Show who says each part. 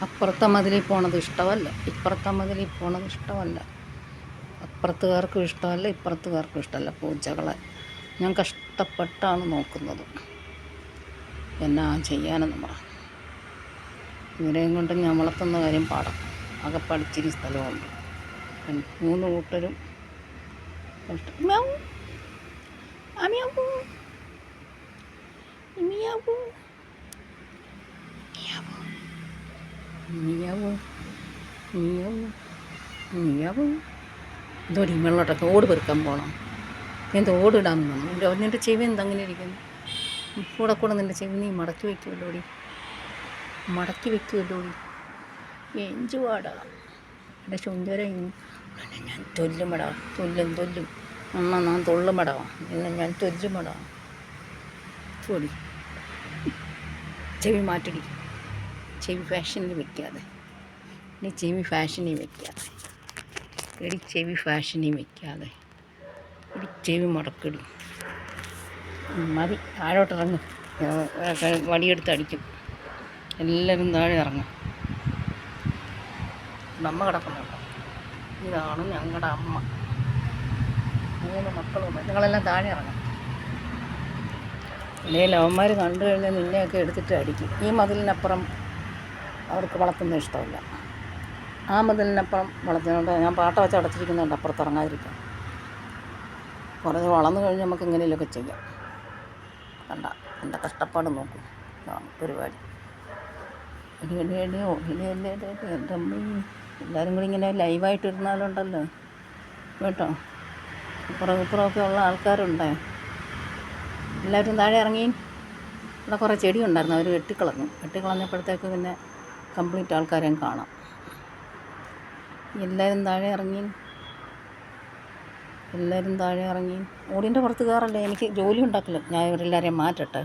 Speaker 1: അപ്പുറത്തെ മതിലിൽ പോണത് ഇഷ്ടമല്ല, ഇപ്പുറത്തെ മതിലിൽ പോണത് ഇഷ്ടമല്ല. അപ്പുറത്തുകാർക്കും ഇഷ്ടമല്ല, ഇപ്പുറത്തുകാർക്കും ഇഷ്ടമല്ല പൂച്ചകളെ. ഞാൻ കഷ്ടപ്പെട്ടാണ് നോക്കുന്നത്. എന്നാ ചെയ്യാനെന്ന് പറ. ഇവരെയും കൊണ്ട് ഞാൻ വളർത്തുന്ന കാര്യം പാടാം. ആകെ പഠിച്ചിരി സ്ഥലമുണ്ട്. 3 കൂട്ടരും മ്യാവൂ മ്യാവൂ മ്യാവൂ മ്യാവൂ മ്യാവൂ മ്യാവൂ. എന്തോടി വെള്ളോട്ടൊക്കെ ഓട് പെറുക്കാൻ പോകണം. എന്താ ഓടിടാൻ തോന്നുന്നു. നിൻ്റെ ചെവി എന്തങ്ങനെ ഇരിക്കുന്നു? കൂടെ നിൻ്റെ ചെവി നീ മടക്കി വയ്ക്കുമല്ലോടി, മടക്കി വയ്ക്കുമല്ലോടി. എഞ്ചുവാടാ എൻ്റെ ചുഞ്ചര. ഞാൻ തൊല്ലുമടാ, തൊല്ലും ഞാൻ തൊള്ളുമടാ, എന്നെ ഞാൻ തൊല്ലുമടാ. തൊടി ചെവി മാറ്റടി, ചെവി ഫാഷനിൽ വെക്കാതെ. ഇനി ചെവി ഫാഷനിൽ വെക്കാതെ, എടി ചെവി ഫാഷനിൽ വെക്കാതെ, എടി ചെവി മുടക്കടി. മതി, താഴോട്ടിറങ്ങും. വടിയെടുത്ത് അടിക്കും. എല്ലാവരും താഴെ ഇറങ്ങും. അമ്മ കിടക്കുന്നുണ്ടോ? ഇതാണ് ഞങ്ങളുടെ അമ്മ. 3 മക്കളും. നിങ്ങളെല്ലാം താഴെ ഇറങ്ങും. ഇല്ലെങ്കിൽ അവന്മാർ കണ്ടു കഴിഞ്ഞാൽ നിന്നെയൊക്കെ എടുത്തിട്ട് അടിക്കും. ഈ മതിലിനപ്പുറം അവർക്ക് വളർത്തുന്നത് ഇഷ്ടമല്ല. ആ മതിലിനപ്പുറം വളർത്തുന്നുണ്ട്. ഞാൻ പാട്ട വെച്ച് അടച്ചിരിക്കുന്നുണ്ട് അപ്പുറത്ത് ഇറങ്ങാതിരിക്കാം. കുറേ വളർന്നു കഴിഞ്ഞ് നമുക്ക് എങ്ങനെയൊക്കെ ചെയ്യാം. കണ്ട എൻ്റെ കഷ്ടപ്പാട് നോക്കും. ഇതാണ് പരിപാടി. എൻ്റെ അമ്മ. എല്ലാവരും കൂടി ഇങ്ങനെ ലൈവായിട്ടിരുന്നാലുണ്ടല്ലോ കേട്ടോ. ഇപ്പുറമൊക്കെ ഉള്ള ആൾക്കാരുണ്ടേ. എല്ലാവരും താഴെ ഇറങ്ങി. ഇവിടെ കുറേ ചെടി ഉണ്ടായിരുന്നു, അവർ വെട്ടിക്കളഞ്ഞപ്പോഴത്തേക്ക് പിന്നെ കംപ്ലീറ്റ് ആൾക്കാരെയും കാണാം. എല്ലാവരും താഴെ ഇറങ്ങി, എല്ലാവരും താഴെ ഇറങ്ങി. ഓടിൻ്റെ പുറത്ത് കയറല്ലേ, എനിക്ക് ജോലി ഉണ്ടാക്കില്ല. ഞാൻ ഇവരെല്ലാവരെയും മാറ്റട്ടെ.